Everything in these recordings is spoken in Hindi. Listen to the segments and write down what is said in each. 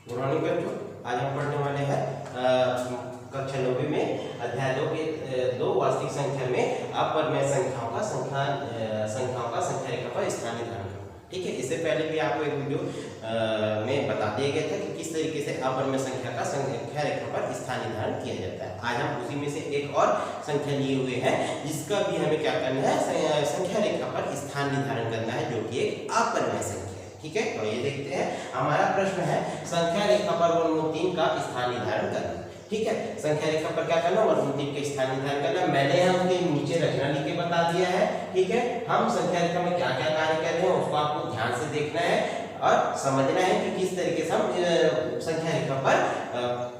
गुड मॉर्निंग बच्चों, आज हम पढ़ने वाले हैं कक्षा 9 में अध्याय 2 के 2 वास्तविक संख्या में अपरिमेय संख्याओं का संख्या रेखा पर स्थान निर्धारण करना। ठीक है, इससे पहले भी आपको एक वीडियो में बता दिया गया था कि किस तरीके से अपरिमेय संख्या का संख्या रेखा पर स्थान निर्धारण किया जाता है। आज हम उसी में से एक और संख्या लिए हुए हैं जिसका भी हमें क्या करना है, संख्या रेखा पर स्थान निर्धारण करना है, जो कि एक अपरिमेय संख्या। ठीक है, तो ये देखते हैं। हमारा प्रश्न है संख्या रेखा पर वर्गमूल 3 का स्थान निर्धारण करना। ठीक है, संख्या रेखा पर क्या करना, वर्गमूल 3 का स्थान निर्धारण करना। मैंने हमके नीचे रचना लिख के बता दिया है। ठीक है, हम संख्या रेखा में क्या क्या कार्य कर रहे हैं उसको आपको ध्यान से देखना है और समझना है कि किस तरीके से हम संख्या रेखा पर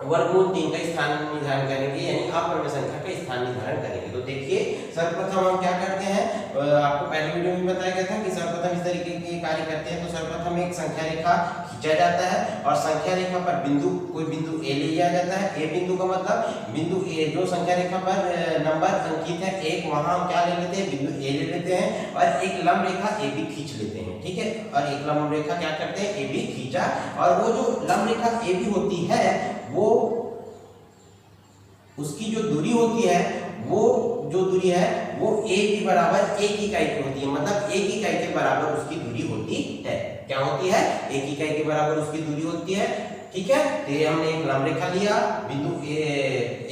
वर्गमूल 3 का स्थान निर्धारण करेंगे, यानी अपरिमेय संख्या का स्थान निर्धारण करेंगे। तो देखिए, सर्वप्रथम हम क्या करते हैं, आपको पहले वीडियो में बताया गया था कि सर्वप्रथम इस तरीके के कार्य करते हैं। तो सर्वप्रथम एक संख्या रेखा खींचा जाता है और संख्या रेखा पर कोई बिंदु ए ले लिया जाता है। ए बिंदु का मतलब बिंदु ए जो संख्या रेखा पर नंबर अंकित है 1, वहां हम क्या ले लेते हैं, बिंदु ए ले लेते हैं और एक लंब रेखा ए बी खींच लेते हैं। ठीक है, और एक लंब रेखा क्या करते हैं, ए बी खींचा, और वो जो लंब रेखा ए बी होती है वो उसकी जो दूरी होती है, वो जो दूरी है वो ए की बराबर 1 इकाई की होती है। मतलब 1 इकाई के बराबर उसकी दूरी होती है। क्या होती है, 1 इकाई के बराबर उसकी दूरी होती है। ठीक है, तो ये हमने एक लंब रेखा लिया, बिंदु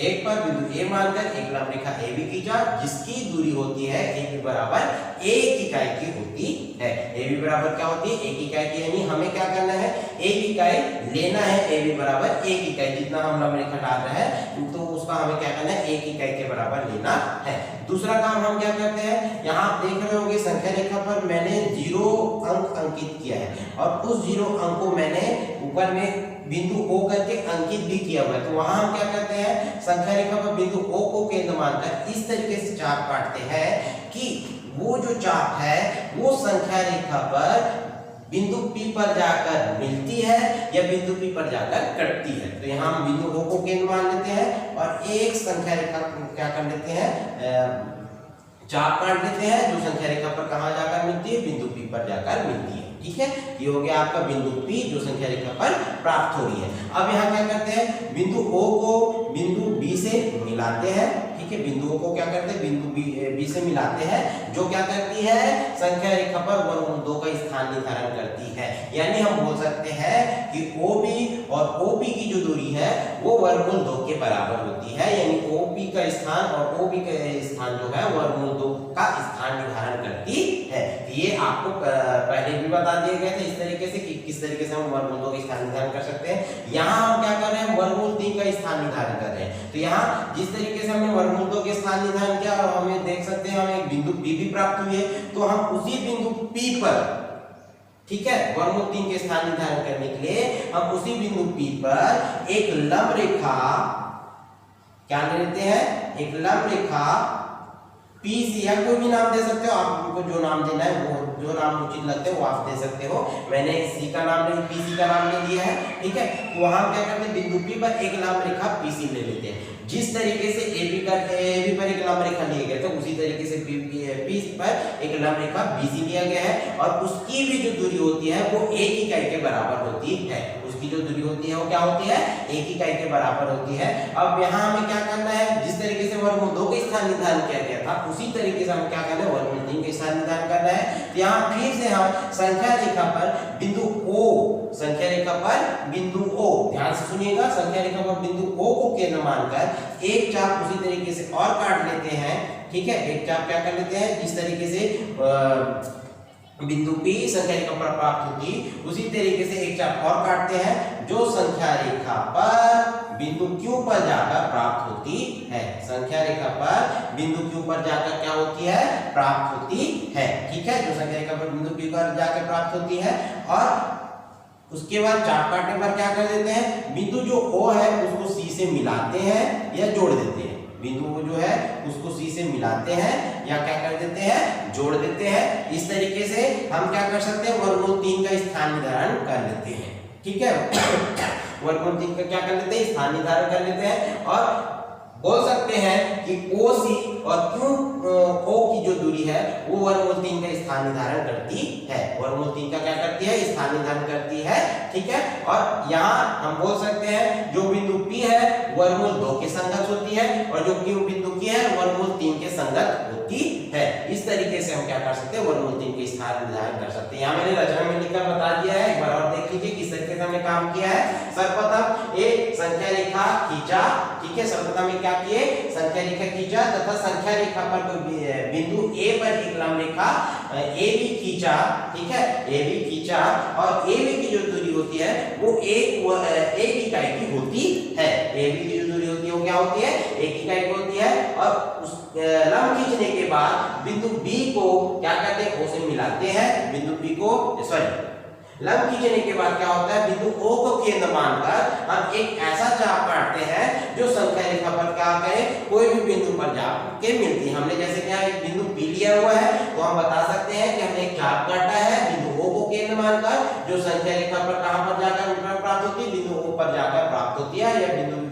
एक पर बिंदु ए मानकर एक लंब रेखा ए भी खींचा, जिसकी दूरी होती है ए के बराबर 1 इकाई की होती है। ए बी बराबर क्या होती है, 1 इकाई की, यानी हमें क्या करना है, 1 इकाई लेना है। ए बी बराबर 1 इकाई, जितना हम लंब रेखा डाल रहे हैं तो उसका हमें क्या करना है, 1 इकाई के बराबर लेना है। दूसरा काम हम क्या करते हैं, यहाँ आप देख रहे होंगे संख्या रेखा पर मैंने 0 अंक अंकित किया है और उस 0 अंक को मैंने ऊपर में बिंदु O करके अंकित भी किया हुआ है। तो वहां हम क्या करते हैं, संख्या रेखा पर बिंदु O को केंद्र मानकर इस तरीके से चाप काटते हैं कि वो जो चाप है वो संख्या रेखा पर बिंदु P पर जाकर मिलती है या बिंदु P पर जाकर कटती है। तो यहाँ हम बिंदु O को केंद्र मान लेते हैं और एक संख्या रेखा क्या कर लेते हैं, चाप काट लेते हैं, जो संख्या रेखा पर कहाँ जाकर मिलती है, बिंदु P पर जाकर मिलती है। ठीक है, ये हो गया आपका बिंदु P जो संख्या रेखा पर प्राप्त हो रही है। अब यहाँ क्या करते हैं, बिंदु O को बिंदु B से मिलाते हैं। ठीक है, बिंदु O को क्या करते हैं, बिंदु B से मिलाते हैं, जो क्या करती है, संख्या रेखा पर वर्गमूल 2 का स्थान निर्धारण करती है। यानी हम बोल सकते हैं कि OB और OP की जो दूरी है वो वर्गमूल 2 के बराबर होती है। यानी OP का स्थान और OB का स्थान जो है वर्गमूल 2 का स्थान निर्धारण करती है। ये आपको पहले भी बता दिया गया था इस तरीके से कि किस तरीके से हम वर्गमूल 2 का स्थान निर्धारण कर सकते हैं। यहाँ हम क्या कर रहे हैं, वर्गमूल 3 का स्थान निर्धारण कर रहे हैं। तो यहाँ जिस तरीके से हमने वर्गमूल 2 के स्थान निर्धारण किया, हमें देख सकते हैं हमें एक बिंदु P भी प्राप्त हुई है। तो हम उसी बिंदु P पर, ठीक है, वर्गमूल 3 के स्थान निर्धारण करने के लिए हम उसी बिंदु P पर एक लंब रेखा क्या लेते हैं, एक लंब रेखा PC या कोई भी नाम दे सकते हो, आपको जो नाम देना है वो जो नाम उचित लगते हो वो आप दे सकते हो। मैंने C का नाम नहीं, PC का नाम ले लिया है। ठीक है, तो वहां क्या करते हैं, बिंदु P पर एक लंब रेखा PC ले लेते हैं। जिस तरीके से AB पर एक लंब रेखा लिया गया था, उसी तरीके से P पर एक लंब रेखा BC लिया गया है और उसकी भी जो दूरी होती है वो 1 इकाई के बराबर होती है। उसकी जो दूरी होती है वो क्या होती है, 1 इकाई के बराबर होती है। अब यहाँ हमें क्या करना है, जिस तरीके से वर्गमूल 2 का स्थान निर्धारण किया गया था उसी तरीके से हम क्या करना है, वर्गमूल 3 का स्थान निर्धारण करना है। तो यहाँ फिर से हम संख्या रेखा पर बिंदु O, संख्या रेखा पर बिंदु O, ध्यान से सुनिएगा, संख्या रेखा पर बिंदु O को केंद्र मानकर एक चाप उसी तरीके से और काट लेते हैं। ठीक है, एक चाप क्या कर लेते हैं, जिस तरीके से बिंदु P संख्या रेखा पर प्राप्त होती उसी तरीके से एक चाप और काटते हैं, जो संख्या रेखा पर बिंदु Q पर जाकर प्राप्त होती है। संख्या रेखा पर बिंदु Q पर जाकर क्या होती है, प्राप्त होती है। ठीक है, जो संख्या रेखा पर बिंदु P पर जाकर प्राप्त होती है और उसके बाद चाप काटने पर क्या कर देते हैं, बिंदु जो O है उसको C से मिलाते हैं या जोड़ देते हैं। बिंदु जो है उसको C से मिलाते हैं या क्या कर देते हैं, जोड़ देते हैं। इस तरीके से हम क्या कर सकते हैं, वर्गमूल 3 का स्थान निर्धारण कर लेते हैं। ठीक है, वर्गमूल 3 का क्या कर लेते हैं, स्थान निर्धारण कर लेते हैं और बोल सकते हैं कि OC और क्यू ओ की जो दूरी है वो वर्गमूल 3 का स्थान निर्धारण करती है। वर्गमूल 3 का क्या करती है? स्थान निर्धारण करती है। ठीक है, और यहाँ हम बोल सकते हैं जो बिंदु P है वर्गमूल 2 के संगत होती है और जो Q बिंदु की है वर्गमूल 3 के संगत होती है। इस तरीके से हम क्या कर सकते हैं? वर्गमूल 3 के स्थान निर्धारण कर सकते हैं। यहाँ मैंने रचना में लिखकर बता दिया है, एक बार और देख लीजिए किस तरीके से हमने काम किया है। सर्वप्रथम एक संख्या रेखा खींचा, ठीक है, सर्वप्रथम में क्या किए? संख्या रेखा खींचा तथा संख्या रेखा पर बिंदु A पर एक लंब रेखा AB खींचा, ठीक है, AB खींचा और AB की जो दूरी होती है वो एक इकाई की होती है। AB की जो दूरी होती है वो क्या होती है? एक इकाई की होती है। और उस लंब खींचने के बाद बिंदु B को क्या करते हैं? O से मिलाते हैं। बिंदु B को लंब खींचने के बाद क्या होता है? बिंदु O को केंद्र मानकर हम एक ऐसा चाप काटते हैं जो संख्या रेखा पर क्या करें? कोई भी बिंदु पर जाके मिलती है। हमने जैसे क्या एक बिंदु P लिया हुआ है तो हम बता सकते हैं कि हमने एक चाप काटा है बिंदु O को केंद्र मानकर, जो संख्या रेखा पर कहां पर जाकर प्राप्त होती है? बिंदु O पर जाकर प्राप्त होती है, या बिंदु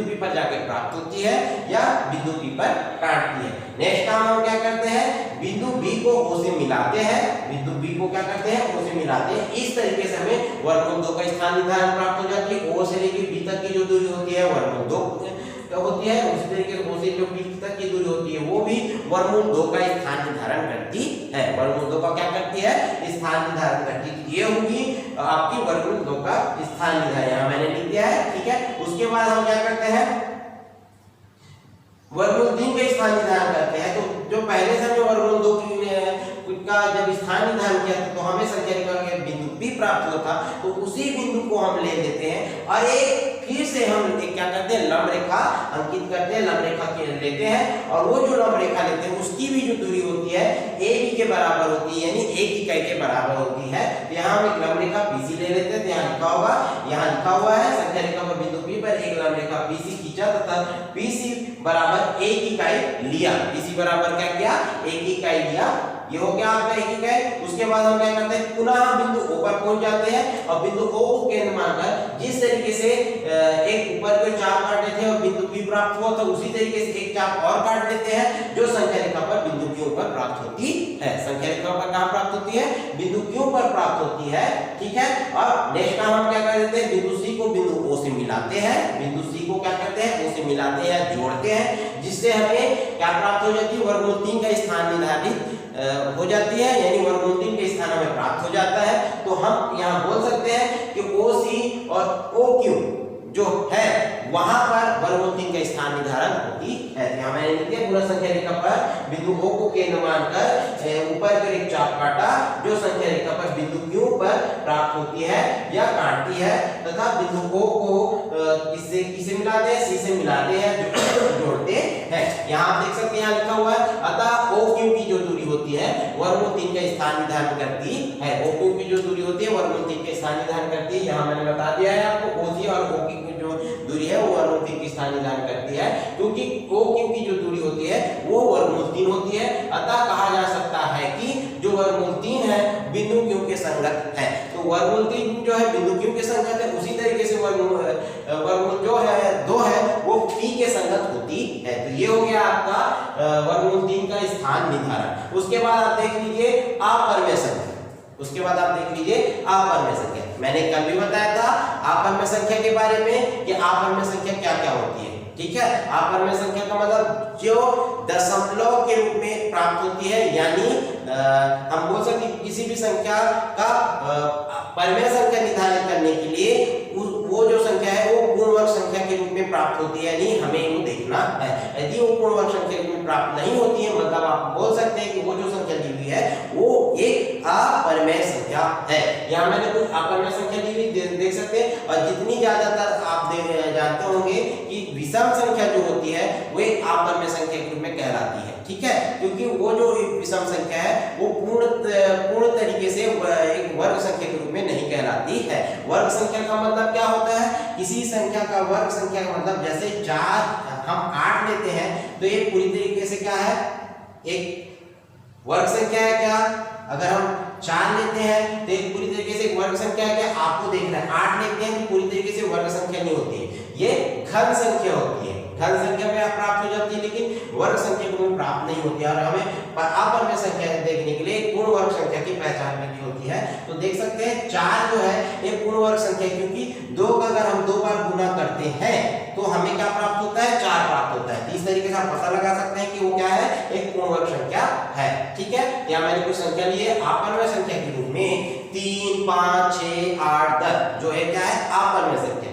P पर जाकर प्राप्त होती है, या बिंदु P पर काटती है। नेक्स्ट काम हम क्या करते हैं? बिंदु B को O से मिलाते हैं। बिंदु B को क्या करते हैं? O से मिलाते हैं। इस तरीके से हमें वर्गमूल 2 का स्थान निर्धारण प्राप्त हो जाती है। O से लेकर B तक की जो दूरी होती है वर्गमूल 2 होती है। उसी तरीके से O से जो B तक की दूरी होती है वो भी वर्गमूल 2 का स्थान निर्धारण करती है। वर्गमूल 2 का क्या करती है? स्थान निर्धारण करती है। ये होगी आपकी वर्गमूल 2 का स्थान निर्धारण, यहाँ मैंने लिख दिया है। ठीक है, उसके बाद हम क्या करते हैं? वर्गमूल 3 का स्थान निर्धारण करते हैं। तो जो पहले से हमने वर्गमूल 2 का जब स्थान निर्धारण किया तो हमें संख्या रेखा का बिंदु P प्राप्त हुआ था, तो उसी बिंदु को हम ले लेते हैं और एक फिर से हम क्या करते हैं? लंब रेखा अंकित करते हैं, लंब रेखा लेते हैं और वो जो लंब रेखा लेते हैं उसकी भी जो दूरी होती है AB के बराबर होती है, यानी एक इकाई के बराबर होती है। तो यहाँ हम एक लंब रेखा BC ले लेते हैं। तो यहाँ लिखा होगा, यहाँ लिखा हुआ है संख्या रेखा पर बिंदु P पर एक लंब रेखा BC खींचा तथा BC बराबर एक इकाई लिया। BC बराबर क्या किया? एक इकाई लिया। ये हो गया आपका एक इकाई। उसके बाद हम क्या करते हैं? पुनः बिंदु O पर पहुंच जाते हैं और बिंदु O को केंद्र मानकर जिस तरीके से एक ऊपर के चाप काटे थे और बिंदु P प्राप्त हुआ था, उसी तरीके से एक चाप और काट लेते हैं जो संख्या रेखा पर बिंदु Q पर प्राप्त होती है। संख्या रेखा पर कहां प्राप्त होती है? बिंदु Q पर प्राप्त होती है। ठीक है, और नेक्स्ट काम हम क्या कर देते हैं? बिंदु C को बिंदु O से मिलाते हैं। बिंदु C को क्या करते हैं? O से मिलाते हैं या जोड़ते हैं, जिससे हमें क्या प्राप्त हो जाती है? वर्गमूल 3 का स्थान निर्धारित हो जाती है, यानी वर्गमूल 3 के स्थान में प्राप्त हो जाता है। तो हम यहाँ बोल सकते हैं कि OC और OQ जो है वहां पर वर्गमूल 3 का स्थान निर्धारण होती है। यहाँ मैंने लिख दिया पूरा संख्या रेखा पर बिंदु O को केंद्र मानकर ऊपर कर एक चाप काटा जो संख्या रेखा पर बिंदु Q पर प्राप्त होती है या काटती है, तथा बिंदु O को किससे मिलाते हैं? C से मिलाते हैं, जोड़ते हैं। यहाँ आप देख सकते हैं, यहाँ लिखा हुआ है अतः OQ की जो दूरी होती है वर्गमूल 3 का स्थान निर्धारण करती है। OQ की जो दूरी होती है वर्गमूल 3 का स्थान निर्धारण करती है। यहाँ मैंने बता दिया है आपको OC और OQ की जो दूरी है वो वर्गमूल 3 का स्थान निर्धारण करती है, क्योंकि OQ की जो दूरी होती है वो वर्गमूल 3 होती है। अतः कहा जा सकता है कि जो वर्गमूल 3 है बिंदु Q के संगत है। तो वर्गमूल 3 जो है बिंदु Q के संगत है, उसी तरीके से वर्गमूल जो है 2 है वो P के संगत होती है। तो ये हो गया आपका वर्गमूल 3 का स्थान निर्धारण। उसके बाद आप देख लीजिए अपरिमेय संख्या। उसके बाद आप देख लीजिए अपरिमेय संख्या। मैंने कल भी बताया था अपरिमेय संख्या के बारे में कि अपरिमेय संख्या क्या क्या होती है। ठीक है, अपरिमेय संख्या का मतलब जो दशमलव के रूप में प्राप्त होती है, यानी हम बोल सकते हैं किसी भी संख्या का परिमेय संख्या निर्धारित करने के लिए वो जो संख्या है वो पूर्ण वर्ग संख्या के रूप में प्राप्त होती है, यानी हमें वो देखना है। यदि वो पूर्ण वर्ग संख्या के रूप में प्राप्त नहीं होती है, मतलब आप बोल सकते हैं कि वो जो संख्या दी हुई है वो एक अपरिमेय संख्या है। यहाँ मैंने कुछ अपरिमेय संख्या दी हुई देख सकते हैं, और जितनी ज्यादातर आप जानते होंगे कि विषम संख्या जो होती है वो एक अपरिमेय संख्या के रूप में कहलाती है। ठीक है, क्योंकि वो जो विषम संख्या है वो पूर्ण तरीके से एक वर्ग संख्या के रूप में नहीं कहलाती है। वर्ग संख्या का मतलब क्या होता है? किसी संख्या का वर्ग संख्या का मतलब जैसे 4 हम 8 लेते हैं तो ये पूरी तरीके से क्या है? एक वर्ग संख्या है। क्या अगर हम 4 लेते हैं तो एक पूरी तरीके से वर्ग संख्या है क्या? आपको देखना है 8 लेते हैं तो पूरी तरीके से वर्ग संख्या नहीं होती है, ये घन संख्या होती है। धन संख्या में प्राप्त हो जाती है, लेकिन वर्ग संख्या में प्राप्त नहीं होती है। और हमें अपरमेय संख्या देखने के लिए पूर्ण वर्ग संख्या की पहचान करनी होती है। तो देख सकते हैं 4 जो है ये पूर्ण वर्ग संख्या, क्योंकि 2 का अगर हम 2 बार गुना करते हैं तो हमें क्या प्राप्त होता है, 4 प्राप्त होता है। इस तरीके से आप पता लगा सकते हैं कि वो क्या है, एक पूर्ण वर्ग संख्या है। ठीक है, यहाँ मैंने कुछ संख्या ली है अपरमेय संख्या के रूप में 3, 5, 6, 8, 10 जो है क्या है अपरमेय संख्या।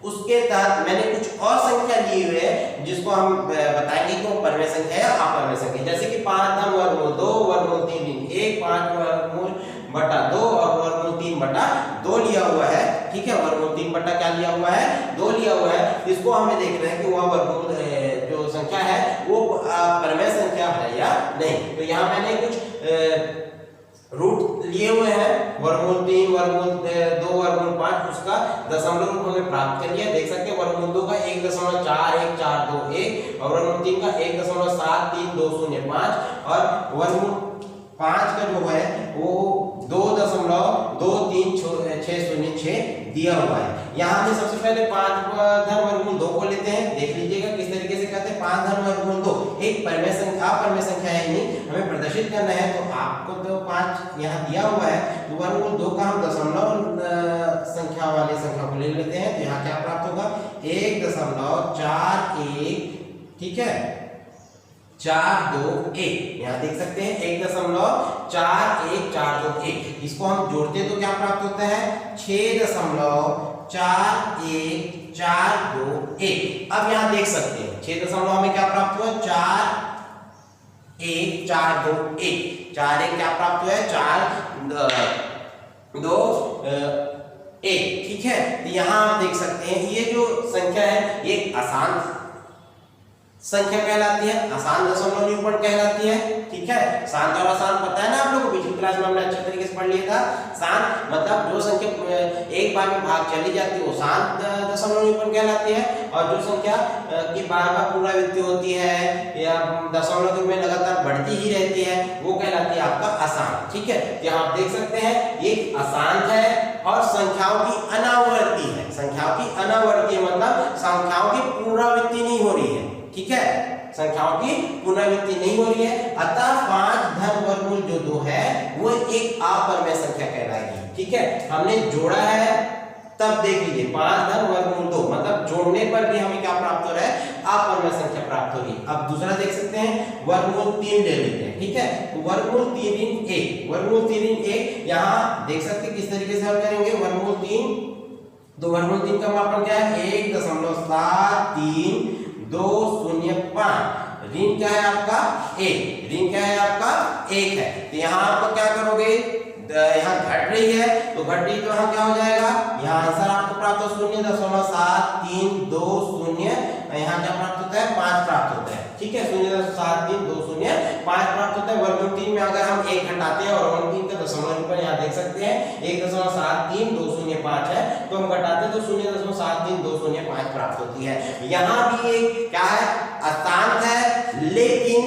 उसके तहत मैंने कुछ और संख्या ली हुई है जिसको हम बताएंगे कि वो परमेय संख्या है या अपरमेय संख्या। जैसे कि 5 धन वर्गमूल 2 वर्गमूल 3 1 5 वर्गमूल बटा 2 और वर्गमूल 3 बटा 2 लिया हुआ है। ठीक है, वर्गमूल 3 बटा क्या लिया हुआ है, 2 लिया हुआ है। इसको हमें देखना है कि वह वर्गमूल जो संख्या है वो परमेय संख्या है या नहीं। तो यहाँ मैंने कुछ रूट लिए हुए हैं, वर्गमूल 3 वर्गमूल 2 वर्गमूल 5, उसका दशमलव रूप हमें प्राप्त कर लिया। देख सकते हैं वर्गमूल 2 का 1.4142 और वर्गमूल 3 का 1.73205 और वर्गमूल 5 का जो है वो 2.23606 दिया हुआ है। यहाँ में सबसे पहले 5 धन वर्गमूल 2 को लेते हैं। देख लीजिएगा किस तरीके से कहते हैं 5 धन वर्गमूल 2 एक परमेय संख्या अपरमेय संख्या है, नहीं हमें प्रदर्शित करना है। तो आपको तो 5 यहाँ दिया हुआ है, तो वर्गमूल 2 का हम दशमलव संख्या वाले संख्या को ले लेते हैं। तो यहाँ क्या प्राप्त होगा 1.41, ठीक है 421। यहाँ देख सकते हैं 1.41421। इसको हम जोड़ते तो क्या प्राप्त होता है 6.41421। अब यहाँ देख सकते हैं 6 हमें क्या प्राप्त हुआ 41421। 4 क्या प्राप्त हुआ है 421। ठीक है, तो यहाँ आप देख सकते हैं ये जो संख्या है ये आसान संख्या कहलाती है, आसान दशमलव निरूपण कहलाती है। ठीक है, शांत और आसान पता है ना आप लोगों को, पिछली क्लास में हमने अच्छे तरीके से पढ़ लिया था। शांत मतलब जो संख्या एक बार में भाग चली जाती है वो शांत दशमलव निरूपण कहलाती है, और जो संख्या की बार-बार पुनरावृत्ति होती है या दशमलव के रूप में लगातार बढ़ती ही रहती है वो कहलाती है आपका आसान। ठीक है, यहाँ आप देख सकते हैं ये आसान है और संख्याओं की अनावर्ती है। संख्याओं की अनावर्ती मतलब संख्याओं की पुनरावृत्ति नहीं हो रही है। ठीक है, संख्याओं की पुनरावृत्ति नहीं हो रही है, अतः 5 धन वर्गमूल जो 2 है वो एक अपरमेय संख्या कहलाएगी। ठीक है, हमने जोड़ा है तब देख लीजिए 5 धन वर्गमूल 2 मतलब जोड़ने पर भी हमें क्या प्राप्त हो रहा है अपरमेय संख्या प्राप्त हो रही है। अब दूसरा देख सकते हैं वर्गमूल 3 ले लेते हैं। ठीक है, तो वर्गमूल 3 × 1 वर्गमूल 3 × 1 यहाँ देख सकते हैं किस तरीके से हल करेंगे। वर्गमूल 3 तो वर्गमूल 3 का मापन क्या है 1.7325। ऋण क्या है आपका 1, ऋण क्या है आपका 1 है। तो यहाँ आपको क्या करोगे, यहाँ घट रही है तो घट रही तो यहाँ क्या हो जाएगा, यहाँ आंसर आपको प्राप्त हो 0.7320। यहाँ क्या प्राप्त होता है 5 प्राप्त होता है। ठीक है, 0.7320 प्राप्त होता है। वर्गमूल 3 में अगर हम 1 घटाते हैं और वर्गमूल 3 का दशमलव निरूपण यहाँ देख सकते हैं 1.732005 है, तो हम घटाते तो 0.732005 प्राप्त होती है। यहाँ भी एक क्या है अशांत है लेकिन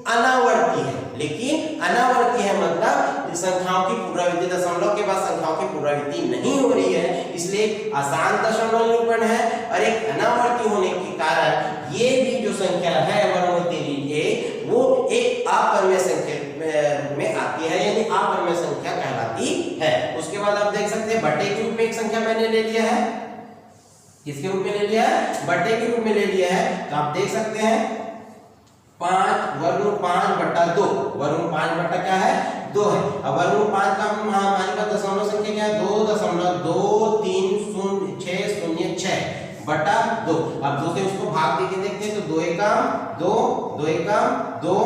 अनावर्ती है। लेकिन अनावर्ती है मतलब संख्याओं की पुनरावृत्ति दशमलव के बाद संख्याओं की पुनरावृत्ति नहीं हो रही है, इसलिए आसान दशमलव निरूपण है। और एक अनावर्ती होने के कारण ये भी जो संख्या है वर्गमूल 3 वो एक अपरमेय संख्या में आती है, यानी अपरमेय संख्या कहलाती है। उसके बाद आप देख सकते हैं बट्टे के रूप में एक संख्या मैंने ले लिया है। किसके रूप में ले लिया है, बट्टे के रूप में ले लिया है। तो आप देख सकते हैं 5 वर्गमूल 5 बटा 2 वर्गमूल 5 बटा क्या है 2 है। अब वर्गमूल 5 का हमारे पास दशमलव संख्या क्या है 2.23606 बटा 2। अब 2 से उसको भाग देके देखते हैं तो 2 एकम 2 2 एकम 2।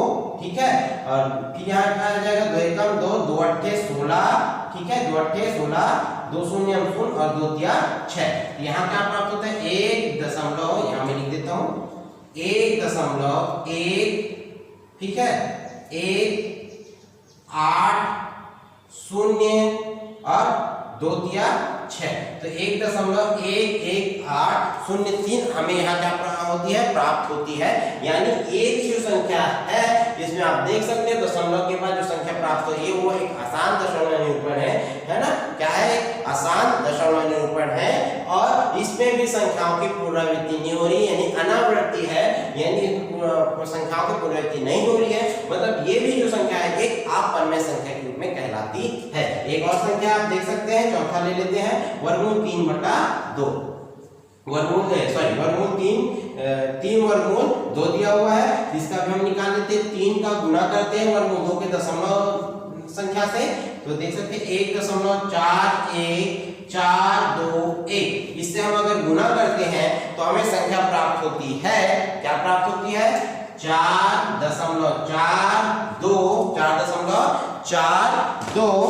ठीक है, और फिर यहाँ क्या आ जाएगा 2 एकम 2 2 अट्ठे 16। ठीक है, 2 अट्ठे 16 2 शून्य 0 और 2 तिया 6। यहाँ क्या प्राप्त होता है 1 दशमलव, यहाँ मैं लिख देता हूँ 1.1 ठीक है 1.8 और 2 तिया 6। तो 1.11803 हमें यहाँ क्या होती है, प्राप्त होती है। यानी एक जो संख्या है इसमें आप देख सकते हैं दशमलव के बाद जो संख्या प्राप्त होती है वो एक आसान दशमलव निरूपण है ना। क्या है? एक आसान दशमलव निरूपण है और इसमें भी संख्याओं की पुनरावृत्ति नहीं हो रही, यानी अनावृत्ति है, यानी संख्याओं की पुनरावृत्ति नहीं हो रही है। मतलब ये भी जो संख्या है एक अपरिमेय संख्या के रूप में कहलाती है। एक और संख्या आप देख सकते हैं, चौथा ले लेते हैं, वर्गमूल 3/2। वर्गमूल 2 दिया हुआ है, इसका भी हम निकाल लेते हैं। 3 का गुणा करते हैं वर्गमूल 2 के दशमलव संख्या से, तो देख सकते हैं 1.414221। इससे हम अगर गुणा करते हैं तो हमें संख्या प्राप्त होती है। क्या प्राप्त होती है? 4.42।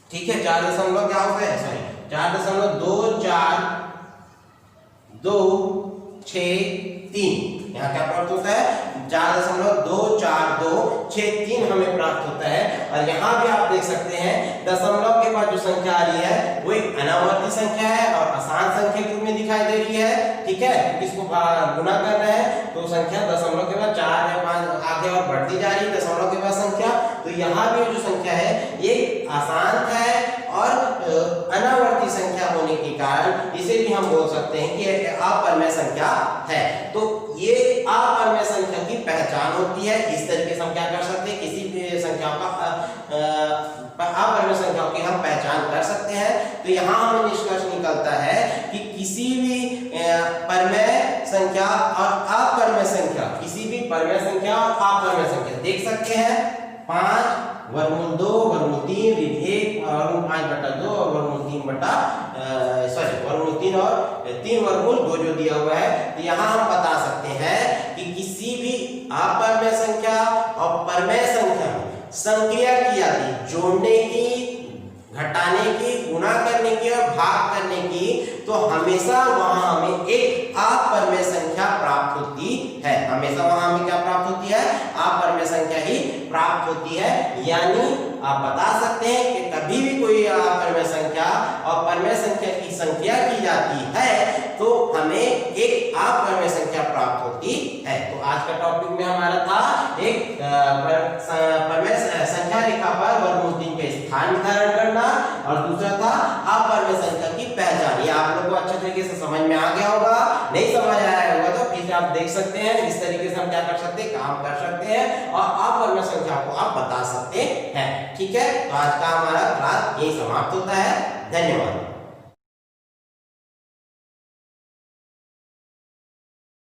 ठीक है, 4 दशमलव क्या होता है, सॉरी 4.24263। यहाँ क्या प्राप्त होता है? 4.24263 हमें प्राप्त होता है। और यहाँ भी आप देख सकते हैं दशमलव के बाद जो संख्या आ रही है वो एक अनावर्ती संख्या है और आसान संख्या के रूप में दिखाई दे रही है। ठीक है, किसको गुणा कर रहे हैं तो संख्या दशमलव के बाद 4 या 5 आगे और बढ़ती जा रही है दशमलव के बाद संख्या। तो यहाँ भी जो संख्या है ये आसान है और अनावर्ती संख्या होने के कारण इसे भी हम बोल सकते हैं कि अपरिमेय संख्या है। तो ये अपरिमेय संख्या की पहचान होती है। इस तरीके से हम क्या कर सकते हैं, किसी भी संख्या का अपरिमेय संख्याओं की हम पहचान कर सकते हैं। तो यहाँ हमें निष्कर्ष निकलता है कि किसी भी परिमेय संख्या और अपरिमेय संख्या, किसी भी परिमेय संख्या और अपरिमेय संख्या देख सकते हैं 5 वर्गमूल 2 वर्गमूल 3 ऋण 1 वर्गमूल 5/2 और वर्गमूल 3 और 3 वर्गमूल 2 जो दिया हुआ है। तो यहाँ हम बता सकते हैं कि किसी भी अपरिमेय संख्या और परिमेय संख्या में संक्रिया की जाती है, जोड़ने की, घटाने की, गुणा करने की और भाग करने की, तो हमेशा वहां हमें एक अपरिमेय संख्या प्राप्त होती है। हमेशा वहां हमें क्या प्राप्त होती है? अपरिमेय संख्या ही प्राप्त होती है। यानी आप बता सकते हैं कि कभी भी कोई अपरिमेय संख्या और परिमेय संख्या की संक्रिया की जाती है तो हमें एक अपरिमेय संख्या प्राप्त होती है। तो आज का टॉपिक में हमारा था एक परिमेय संख्या रेखा पर वर्गमूल 3 का स्थान निर्धारण करना और दूसरा था अपरिमेय संख्या की पहचान। ये आप लोगों को अच्छे तरीके से समझ में आ गया होगा। नहीं समझ आया होगा तो फिर आप देख सकते हैं इस तरीके से हम क्या कर सकते हैं, काम कर सकते हैं और अपरिमेय संख्या को आप बता सकते हैं। ठीक है, तो आज का हमारा क्लास यही समाप्त होता है। धन्यवाद।